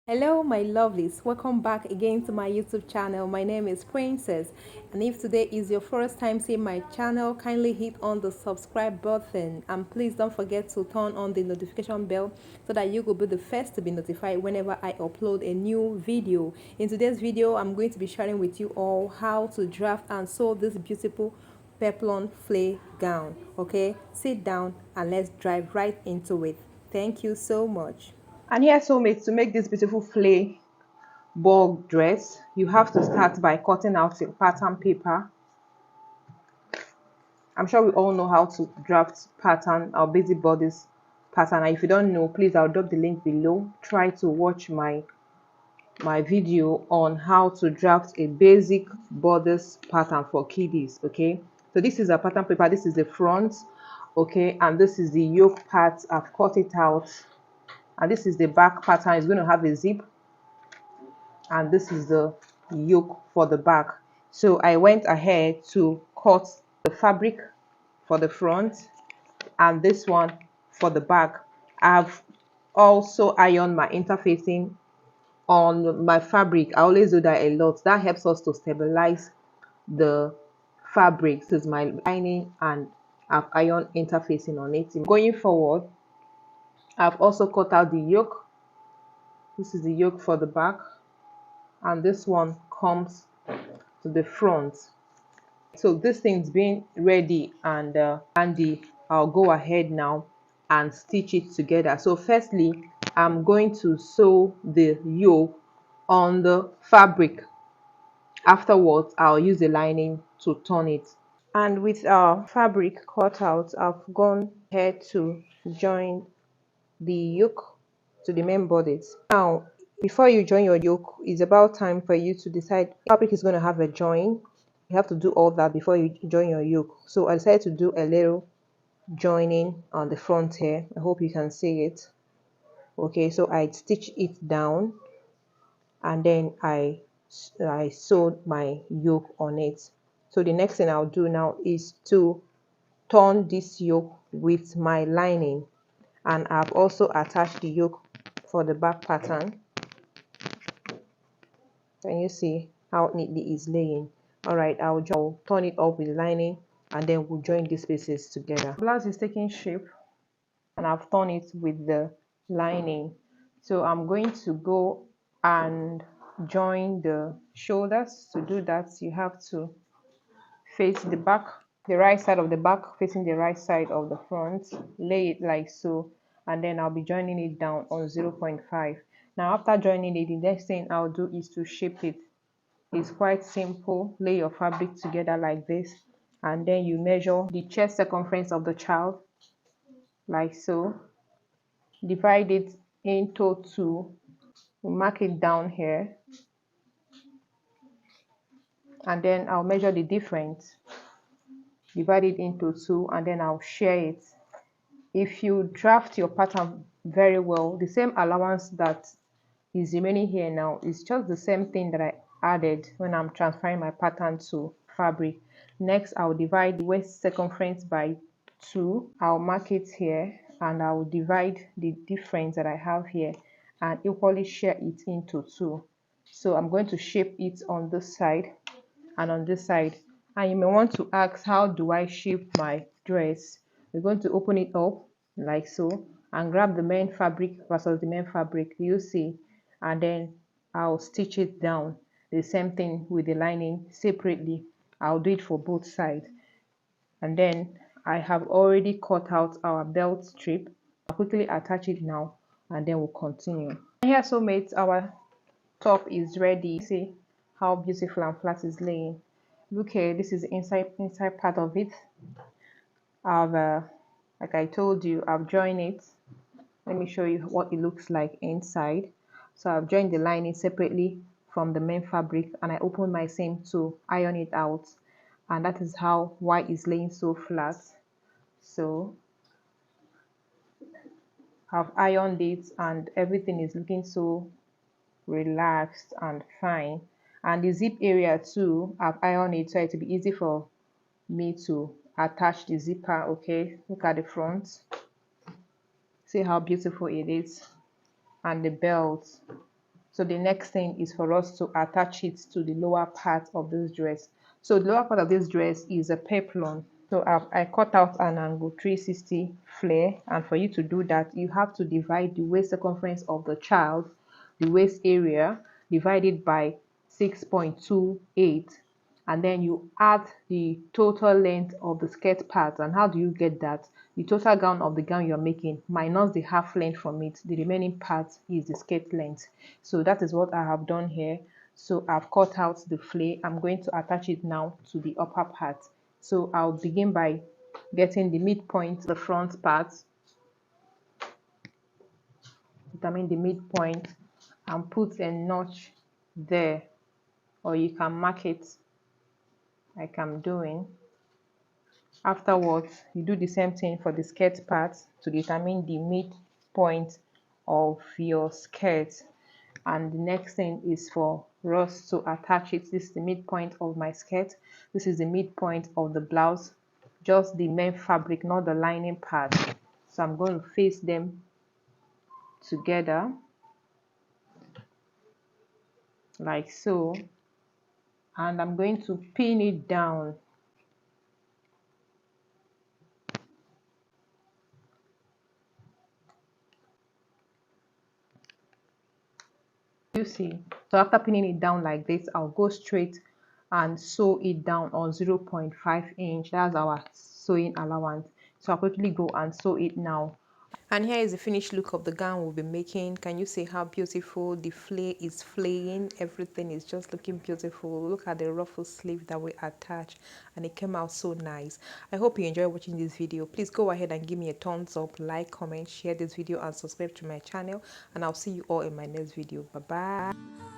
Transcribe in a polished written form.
Hello my lovelies, welcome back again to my YouTube channel. My name is Princess, and if today is your first time seeing my channel, kindly hit on the subscribe button and please don't forget to turn on the notification bell so that you will be the first to be notified whenever I upload a new video. In today's video, I'm going to be sharing with you all how to draft and sew this beautiful peplum flay gown. Okay, sit down and let's dive right into it. Thank you so much. And here, soulmates, to make this beautiful flay ball dress, you have to start by cutting out your pattern paper. I'm sure we all know how to draft pattern or basic bodice pattern. And if you don't know, please, I'll drop the link below. Try to watch my video on how to draft a basic bodice pattern for kiddies. Okay, so this is a pattern paper. This is the front. Okay, and this is the yoke part. I've cut it out, and this is the back pattern. It's going to have a zip, and this is the yoke for the back. So I went ahead to cut the fabric for the front and this one for the back. I've also ironed my interfacing on my fabric. I always do that a lot. That helps us to stabilize the fabric. This is my lining and I've ironed interfacing on it. Going forward, I've also cut out the yoke. This is the yoke for the back, and this one comes to the front. So this thing's being ready and handy. I'll go ahead now and stitch it together. So firstly, I'm going to sew the yoke on the fabric. Afterwards, I'll use the lining to turn it. And with our fabric cut out, I've gone ahead to join the yoke to the main bodice. Now, before you join your yoke, it's about time for you to decide fabric is going to have a join. You have to do all that before you join your yoke. So I decided to do a little joining on the front here. I hope you can see it. Okay, so I stitch it down and then I sewed my yoke on it. So the next thing I'll do now is to turn this yoke with my lining, and I've also attached the yoke for the back pattern. Can you see how neatly it's laying? All right, I'll turn it up with the lining and then we'll join these pieces together. Blouse is taking shape and I've turned it with the lining. So I'm going to go and join the shoulders. To do that, you have to face the back, the right side of the back facing the right side of the front. Lay it like so, and then I'll be joining it down on 0.5. Now after joining it, the next thing I'll do is to shape it. It's quite simple. Lay your fabric together like this, and then you measure the chest circumference of the child like so. Divide it into two. Mark it down here, and then I'll measure the difference. Divide it into two, and then I'll share it. If you draft your pattern very well, the same allowance that is remaining here now is just the same thing that I added when I'm transferring my pattern to fabric. Next, I'll divide the waist circumference by 2. I'll mark it here and I'll divide the difference that I have here and equally share it into 2. So I'm going to shape it on this side and on this side. And you may want to ask, how do I shape my dress? We're going to open it up like so and grab the main fabric versus the main fabric, you see, and then I'll stitch it down. The same thing with the lining separately. I'll do it for both sides. And then I have already cut out our belt strip. I'll quickly attach it now and then we'll continue. And here, soulmates, our top is ready. See how beautiful and flat is laying. Look here, this is the inside part of it. I've like I told you, I've joined it. Let me show you what it looks like inside. So I've joined the lining separately from the main fabric and I opened my seam to iron it out, and that is how why it's laying so flat. So I've ironed it and everything is looking so relaxed and fine. And the zip area too, I've ironed it so it will be easy for me to attach the zipper. Okay, look at the front, see how beautiful it is, and the belt. So the next thing is for us to attach it to the lower part of this dress. So the lower part of this dress is a peplum. So I cut out an angle 360 flare, and for you to do that, you have to divide the waist circumference of the child, the waist area, divided by 6.28, and then you add the total length of the skirt part. And how do you get that? The total gown of the gown you're making minus the half length from it, the remaining part is the skirt length. So that is what I have done here. So I've cut out the flare. I'm going to attach it now to the upper part. So I'll begin by getting the midpoint, the front part, determine the midpoint, and put a notch there, or you can mark it like I'm doing. Afterwards, you do the same thing for the skirt part to determine the midpoint of your skirt. And the next thing is for us to attach it. This is the midpoint of my skirt. This is the midpoint of the blouse, just the main fabric, not the lining part. So I'm going to face them together like so, and I'm going to pin it down. You see, so after pinning it down like this, I'll go straight and sew it down on 0.5 inch. That's our sewing allowance. So I'll quickly go and sew it now. And here is the finished look of the gown we'll be making. Can you see how beautiful the flare is flaying? Everything is just looking beautiful. Look at the ruffle sleeve that we attached, and it came out so nice. I hope you enjoy watching this video. Please go ahead and give me a thumbs up, like, comment, share this video, and subscribe to my channel. And I'll see you all in my next video. Bye bye.